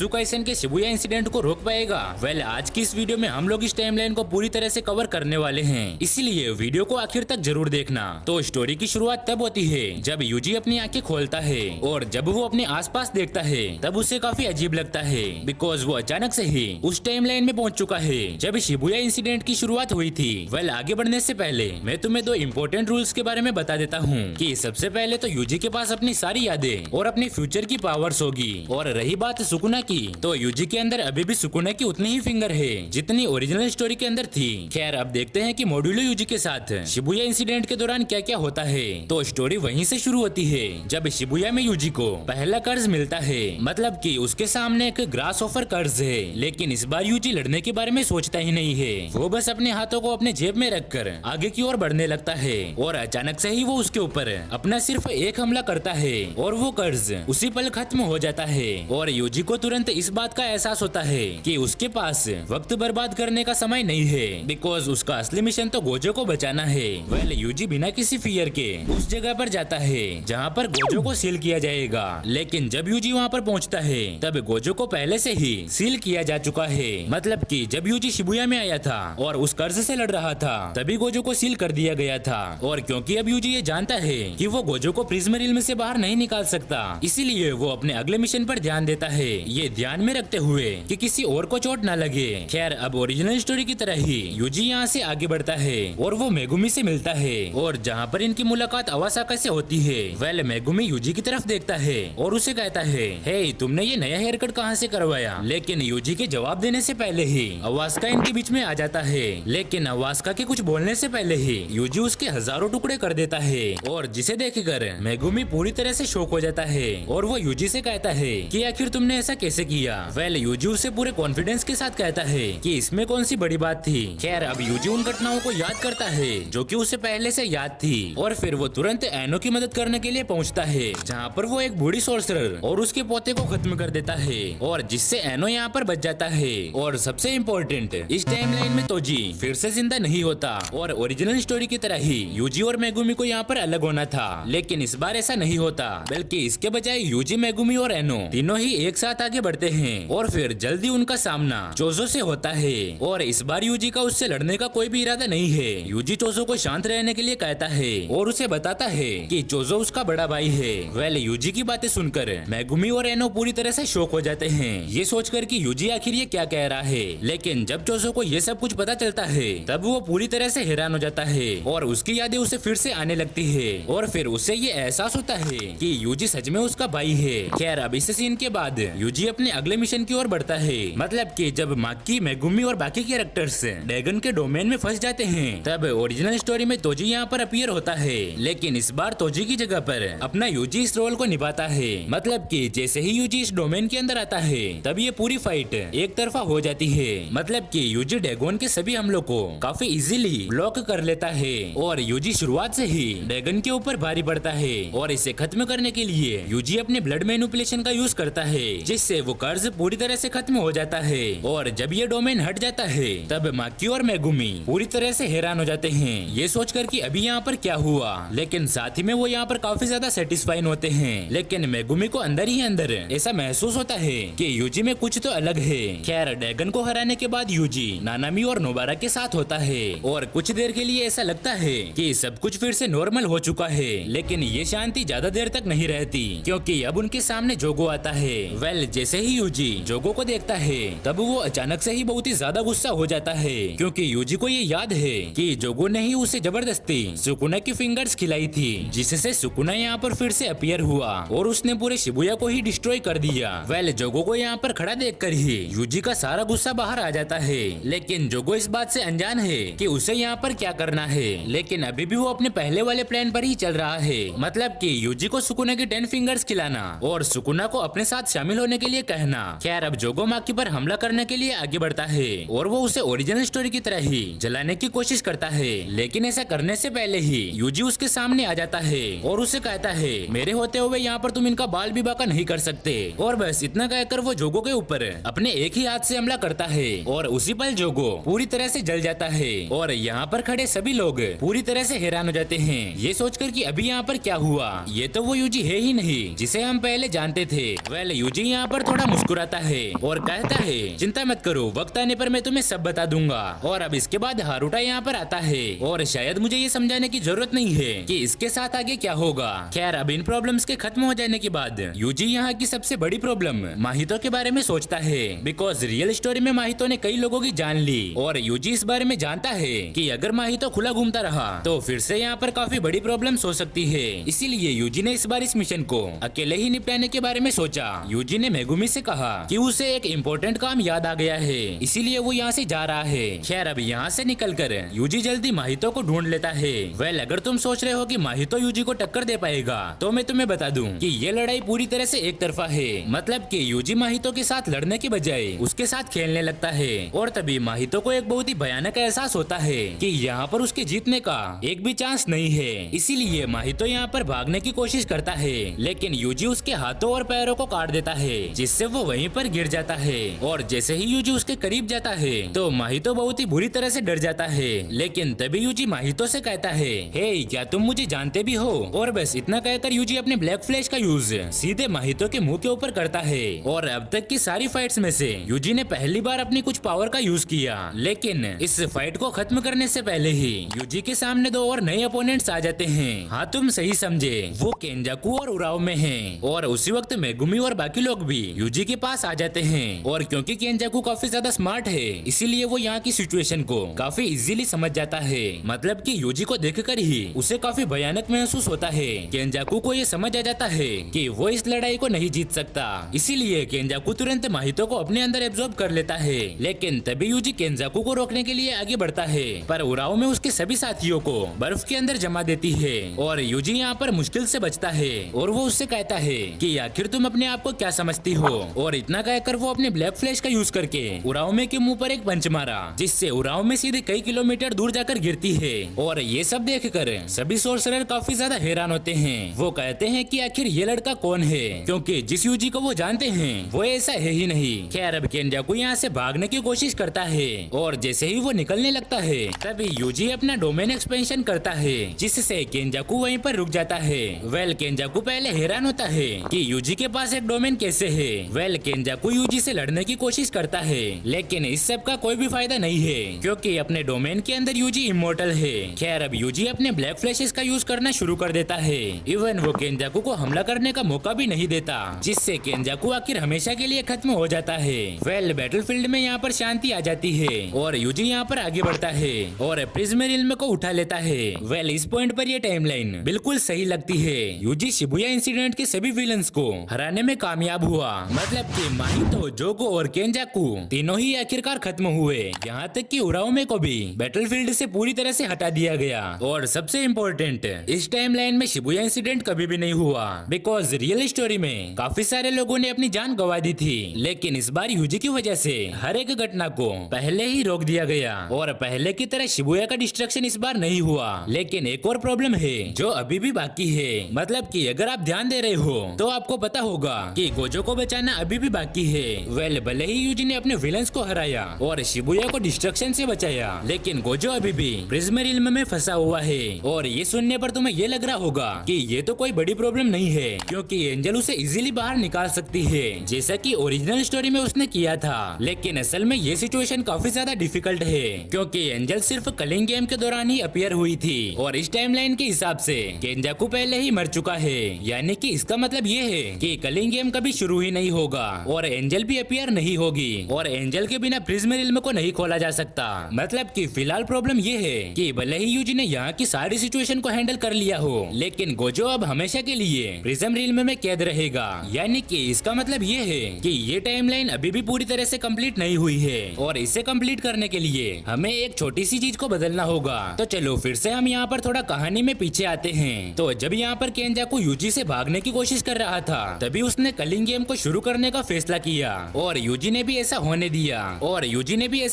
जत्सु Kaisen के Shibuya incident को रोक पाएगा? वेल, आज की इस वीडियो में हम लोग इस टाइमलाइन को पूरी तरह से कवर करने वाले हैं, इसीलिए वीडियो को आखिर तक जरूर देखना। तो स्टोरी की शुरुआत तब होती है जब यूजी अपनी आंखें खोलता है और जब वो अपने आसपास देखता है तब उसे काफी अजीब लगता है, बिकॉज वो अचानक से ही उस टाइमलाइन में पहुंच चुका है जब शिबुया इंसिडेंट की शुरुआत हुई थी। वेल, आगे बढ़ने से पहले मैं तुम्हें दो इम्पोर्टेंट रूल्स के बारे में बता देता हूँ कि सबसे पहले तो यूजी के पास अपनी सारी यादें और अपनी फ्यूचर की पावर्स होगी, और रही बात सुकुना की, तो यूजी के अंदर अभी भी सुकुना की उतनी ही फिंगर है जितनी ओरिजिनल स्टोरी के अंदर थी। खैर, अब देखते हैं कि मॉड्यूलो यूजी के साथ शिबुया इंसिडेंट के दौरान क्या क्या होता है। तो स्टोरी वहीं से शुरू होती है जब शिबुया में यूजी को पहला कर्ज मिलता है, मतलब कि उसके सामने एक ग्रास ऑफर कर्ज है, लेकिन इस बार यूजी लड़ने के बारे में सोचता ही नहीं है। वो बस अपने हाथों को अपने जेब में रखकर आगे की ओर बढ़ने लगता है और अचानक से ही वो उसके ऊपर अपना सिर्फ एक हमला करता है और वो कर्ज उसी पल खत्म हो जाता है। और यूजी को तुरंत इस बात का एहसास होता है कि उसके पास वक्त बर्बाद करने का समय नहीं है, बिकॉज उसका असली मिशन तो गोजो को बचाना है। वेल, यूजी बिना किसी फियर के उस जगह पर जाता है जहाँ पर गोजो को सील किया जाएगा, लेकिन जब यूजी वहाँ पर पहुँचता है तब गोजो को पहले से ही सील किया जा चुका है। मतलब कि जब यूजी शिबुया में आया था और उस कर्ज से लड़ रहा था तभी गोजो को सील कर दिया गया था। और क्योंकि अब यूजी ये जानता है कि वो गोजो को प्रिज्म रिल्म से बाहर नहीं निकाल सकता, इसीलिए वो अपने अगले मिशन पर ध्यान देता है, ये ध्यान में रखते हुए कि किसी और को चोट न लगे। खैर, अब ओरिजिनल स्टोरी की तरह ही यूजी यहाँ से आगे बढ़ता है और वो मेगुमी से मिलता है, और जहाँ पर इनकी मुलाकात अवासाका से होती है। वेल, मेगुमी यूजी की तरफ देखता है और उसे कहता है, हे, तुमने ये नया हेयर कट कहाँ से करवाया? लेकिन यूजी के जवाब देने से पहले ही अवास्का इनके बीच में आ जाता है, लेकिन अवास्का के कुछ बोलने से पहले ही यूजी उसके हजारों टुकड़े कर देता है, और जिसे देखकर मेगुमी पूरी तरह से शॉक हो जाता है और वो यूजी से कहता है कि आखिर तुमने ऐसा कैसे किया? वेल, यूजी उसे पूरे कॉन्फिडेंस के साथ कहता है कि इसमें कौन सी बड़ी बात थी। खैर, अब यूजी उन घटनाओं को याद करता है जो कि उसे पहले से याद थी, और फिर वो तुरंत एनो की मदद करने के लिए पहुंचता है, जहां पर वो एक बूढ़ी सोर्सरर और उसके पोते को खत्म कर देता है, और जिससे एनो यहाँ पर बच जाता है। और सबसे इम्पोर्टेंट, इस टाइमलाइन में तोजी फिर से जिंदा नहीं होता, और ओरिजिनल स्टोरी की तरह ही यूजी और मेगुमी को यहाँ पर अलग होना था, लेकिन इस बार ऐसा नहीं होता, बल्कि इसके बजाय यूजी, मेगुमी और एनो तीनों ही एक साथ आगे बढ़ते हैं, और फिर जल्दी उनका सामना चोजो से होता है। और इस बार यूजी का उससे लड़ने का कोई भी इरादा नहीं है। यूजी चोजो को शांत रहने के लिए कहता है और उसे बताता है कि चोजो उसका बड़ा भाई है। वेल, यूजी की बातें सुनकर मेगुमी और एनो पूरी तरह से शॉक हो जाते हैं, ये सोचकर कि यूजी आखिर ये क्या कह रहा है। लेकिन जब चोजो को ये सब कुछ पता चलता है तब वो पूरी तरह से हैरान हो जाता है और उसकी यादें उसे फिर से आने लगती है, और फिर उसे ये एहसास होता है कि यूजी सच में उसका भाई है। खैर, अब इस सीन के बाद यूजी अपने अगले मिशन की ओर बढ़ता है, मतलब कि जब माकी, मेगुमी और बाकी कैरेक्टर्स ड्रैगन के डोमेन में फंस जाते हैं तब ओरिजिनल स्टोरी में तोजी यहाँ पर अपीयर होता है, लेकिन इस बार तोजी की जगह पर अपना यूजी इस रोल को निभाता है। मतलब कि जैसे ही यूजी इस डोमेन के अंदर आता है तब ये पूरी फाइट एक तरफा हो जाती है, मतलब कि यूजी ड्रैगन के सभी हमलों को काफी इजीली ब्लॉक कर लेता है, और यूजी शुरुआत से ही ड्रैगन के ऊपर भारी पड़ता है, और इसे खत्म करने के लिए यूजी अपने ब्लड मैनिपुलेशन का यूज करता है, जिससे वो कर्ज पूरी तरह से खत्म हो जाता है। और जब ये डोमेन हट जाता है तब माकी और मेगुमी पूरी तरह से हैरान हो जाते हैं, ये सोचकर कि अभी यहाँ पर क्या हुआ, लेकिन साथ ही में वो यहाँ पर काफी ज्यादा सेटिस्फाइड होते हैं। लेकिन मेगुमी को अंदर ही अंदर ऐसा महसूस होता है कि यूजी में कुछ तो अलग है। खैर, ड्रैगन को हराने के बाद यूजी नानामी और नोबारा के साथ होता है, और कुछ देर के लिए ऐसा लगता है कि सब कुछ फिर से नॉर्मल हो चुका है, लेकिन ये शांति ज्यादा देर तक नहीं रहती, क्योंकि अब उनके सामने जोगो आता है। वेल, जैसे ही यूजी जोगो को देखता है तब वो अचानक से ही बहुत ही ज्यादा गुस्सा हो जाता है, क्योंकि यूजी को ये याद है कि जोगो ने ही उसे जबरदस्ती सुकुना की फिंगर्स खिलाई थी, जिससे सुकुना यहाँ पर फिर से अपीयर हुआ और उसने पूरे शिबुया को ही डिस्ट्रॉय कर दिया। वेल, जोगो को यहाँ पर खड़ा देखकर ही यूजी का सारा गुस्सा बाहर आ जाता है, लेकिन जोगो इस बात से अनजान है कि उसे यहाँ पर क्या करना है, लेकिन अभी भी वो अपने पहले वाले प्लान पर ही चल रहा है, मतलब कि यूजी को सुकुना की 10 फिंगर्स खिलाना और सुकुना को अपने साथ शामिल होने के लिए कहना। खैर, अब जोगो माकी पर हमला करने के लिए आगे बढ़ता है और वो उसे ओरिजिनल स्टोरी की तरह ही जलाने की कोशिश करता है, लेकिन ऐसा करने से पहले ही यूजी उसके सामने आ जाता है और उसे कहता है, मेरे होते हुए यहाँ पर तुम इनका बाल भी बाका नहीं कर सकते। और बस इतना कहकर वो जोगो के ऊपर अपने एक ही हाथ से हमला करता है, और उसी पल जोगो पूरी तरह से जल जाता है, और यहाँ पर खड़े सभी लोग पूरी तरह से हैरान हो जाते हैं, ये सोचकर कि अभी यहाँ पर क्या हुआ, ये तो वो यूजी है ही नहीं जिसे हम पहले जानते थे। वेल, यूजी यहाँ पर थोड़ा मुस्कुराता है और कहता है चिंता मत करो, वक्त आने पर मैं तुम्हें सब बता दूंगा। और अब इसके बाद हारुटा यहाँ पर आता है और शायद मुझे ये समझाने की जरूरत नहीं है कि इसके साथ आगे क्या होगा। खैर अब इन प्रॉब्लम्स के खत्म हो जाने के बाद यूजी यहाँ की सबसे बड़ी प्रॉब्लम माहितो के बारे में सोचता है, बिकॉज रियल स्टोरी में माहितो ने कई लोगों की जान ली और यूजी इस बारे में जानता है कि अगर माहितो खुला घूमता रहा तो फिर से यहाँ पर काफी बड़ी प्रॉब्लम्स हो सकती है। इसीलिए यूजी ने इस बार इस मिशन को अकेले ही निपटाने के बारे में सोचा। यूजी ने मेगुमी से कहा कि उसे एक इम्पोर्टेंट काम याद आ गया है, इसीलिए वो यहाँ से जा रहा है। खैर अब यहाँ से निकलकर यूजी जल्दी माहितो को ढूंढ लेता है। वेल अगर तुम सोच रहे हो कि माहितो यूजी को टक्कर दे पाएगा तो मैं तुम्हें बता दूं कि ये लड़ाई पूरी तरह से एक तरफा है। मतलब कि यूजी माहितो के साथ लड़ने के बजाय उसके साथ खेलने लगता है और तभी माहितो को एक बहुत ही भयानक एहसास होता है कि यहाँ पर उसके जीतने का एक भी चांस नहीं है। इसीलिए माहितो यहाँ पर भागने की कोशिश करता है, लेकिन यूजी उसके हाथों और पैरों को काट देता है जिससे वो वहीं पर गिर जाता है। और जैसे ही यूजी उसके करीब जाता है तो माहितो बहुत ही बुरी तरह से डर जाता है, लेकिन तभी यूजी माहितो से कहता है हे क्या तुम मुझे जानते भी हो। और बस इतना कहकर यूजी अपने ब्लैक फ्लैश का यूज सीधे माहितो के मुंह के ऊपर करता है। और अब तक की सारी फाइट्स में से यूजी ने पहली बार अपनी कुछ पावर का यूज किया, लेकिन इस फाइट को खत्म करने से पहले ही यूजी के सामने दो और नए अपोनेंट्स आ जाते हैं। हाँ तुम सही समझे, वो केंजाकू और उराओ में हैं। और उसी वक्त मेगुमी और बाकी लोग भी यूजी के पास आ जाते हैं। और क्योंकि केंजाकू काफी ज्यादा स्मार्ट है इसीलिए वो यहाँ की सिचुएशन को काफी इजीली समझ जाता है। मतलब कि यूजी को देखकर ही उसे काफी भयानक महसूस होता है। केंजाकू को ये समझ आ जाता है कि वो इस लड़ाई को नहीं जीत सकता, इसीलिए केंजाकू तुरंत माहितो को अपने अंदर एब्जॉर्ब कर लेता है। लेकिन तभी यूजी केंजाकू को रोकने के लिए आगे बढ़ता है, पर उराओ में उसके सभी साथियों को बर्फ के अंदर जमा देती है और यूजी यहाँ पर मुश्किल से बचता है। और वो उससे कहता है कि आखिर तुम अपने आप को क्या समझती हो। और इतना कहकर वो अपने ब्लैक फ्लैश का यूज करके उराओ में के मुंह पर एक पंच मारा, जिससे उराओ में सीधे कई किलोमीटर दूर जाकर गिरती है। और ये सब देखकर सभी सोर्सरर काफी ज्यादा हैरान होते हैं। वो कहते हैं कि आखिर ये लड़का कौन है, क्योंकि जिस यूजी को वो जानते हैं वो ऐसा है ही नहीं। खैर अब केंजाकू यहाँ से भागने की कोशिश करता है और जैसे ही वो निकलने लगता है तभी यूजी अपना डोमेन एक्सपेंशन करता है, जिससे केंजाकू वहीं पर रुक जाता है। वेल केंजाकू पहले हैरान होता है कि यूजी के पास एक डोमेन कैसे है। वेल केंजाकू यूजी से लड़ने की कोशिश करता है, लेकिन इस सब का कोई भी फायदा नहीं है क्योंकि अपने डोमेन के अंदर यूजी इमोर्टल है। खैर अब यूजी अपने ब्लैक फ्लैशेस का यूज करना शुरू कर देता है। इवन वो केंजाकू को हमला करने का मौका भी नहीं देता, जिससे केंजाकू आखिर हमेशा के लिए खत्म हो जाता है। वेल बैटलफील्ड में यहाँ पर शांति आ जाती है और यूजी यहाँ पर आगे बढ़ता है और प्रिज्म रिल्म को उठा लेता है। वेल इस पॉइंट पर ये टाइमलाइन बिल्कुल सही लगती है। यूजी शिबुया इंसिडेंट के सभी विलन्स को हराने में कामयाब हुआ। मतलब कि माहितो, जोगो और केंजाकू तीनों ही आखिरकार खत्म हुए। यहाँ तक कि उराओमे को भी बैटलफील्ड से पूरी तरह से हटा दिया गया। और सबसे इम्पोर्टेंट, इस टाइमलाइन में शिबुया इंसिडेंट कभी भी नहीं हुआ, बिकॉज रियल स्टोरी में काफी सारे लोगों ने अपनी जान गंवा दी थी, लेकिन इस बार यूजी की वजह से हर एक घटना को पहले ही रोक दिया गया और पहले की तरह शिबुया का डिस्ट्रक्शन इस बार नहीं हुआ। लेकिन एक और प्रॉब्लम है जो अभी भी बाकी है। मतलब कि अगर आप ध्यान दे रहे हो तो आपको पता होगा कि गोजो को बचाना अभी भी बाकी है। वेल भले ही यूजी ने अपने विलन्स को हराया और शिबुया को डिस्ट्रक्शन से बचाया, लेकिन गोजो अभी भी प्रिज्म रिल्म में फंसा हुआ है। और ये सुनने पर तुम्हें ये लग रहा होगा कि ये तो कोई बड़ी प्रॉब्लम नहीं है, क्योंकि एंजल उसे इजीली बाहर निकाल सकती है, जैसा कि ओरिजिनल स्टोरी में उसने किया था। लेकिन असल में ये सिचुएशन काफी ज्यादा डिफिकल्ट है, क्योंकि एंजल सिर्फ कलिंग गेम के दौरान ही अपीयर हुई थी और इस टाइमलाइन के हिसाब से केंजाकू पहले ही मर चुका है। यानी कि इसका मतलब ये है कि कलिंग गेम कभी शुरू ही नहीं होगा और एंजल भी अपीयर नहीं होगी और एंजल के बिना प्रिज्म रिल्म को नहीं खोला जा सकता। मतलब कि फिलहाल प्रॉब्लम ये है कि भले ही यूजी ने यहाँ की सारी सिचुएशन को हैंडल कर लिया हो, लेकिन गोजो अब हमेशा के लिए प्रिज्म रिल्म में कैद रहेगा। यानी कि इसका मतलब ये है कि ये टाइमलाइन अभी भी पूरी तरह से कंप्लीट नहीं हुई है और इसे कंप्लीट करने के लिए हमें एक छोटी सी चीज को बदलना होगा। तो चलो फिर से हम यहाँ पर थोड़ा कहानी में पीछे आते हैं। तो जब यहाँ पर केंजाकू यूजी से भागने की कोशिश कर रहा था तभी उसने कलिंग गेम को शुरू करने का फैसला किया और यूजी ने भी ऐसा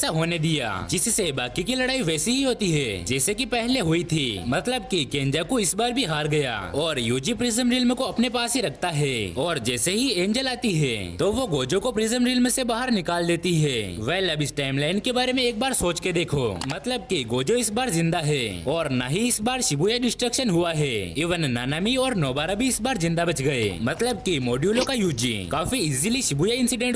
होने दिया जिससे बाकी की लड़ाई वैसी ही होती है जैसे कि पहले हुई थी। मतलब कि केंजाकू इस बार भी हार गया और यूजी प्रिज्म रिल्म को अपने पास ही रखता है और जैसे ही एंजल आती है तो वो गोजो को प्रिज्म रिल्म से बाहर निकाल देती है। वेल अब इस टाइमलाइन के बारे में एक बार सोच के देखो। मतलब कि गोजो इस बार जिंदा है और न ही इस बार शिबुया डिस्ट्रक्शन हुआ है। इवन नानामी और नोबारा भी इस बार जिंदा बच गए। मतलब कि मॉड्यूलो का यूजी काफी इजीली शिबुया इंसिडेंट को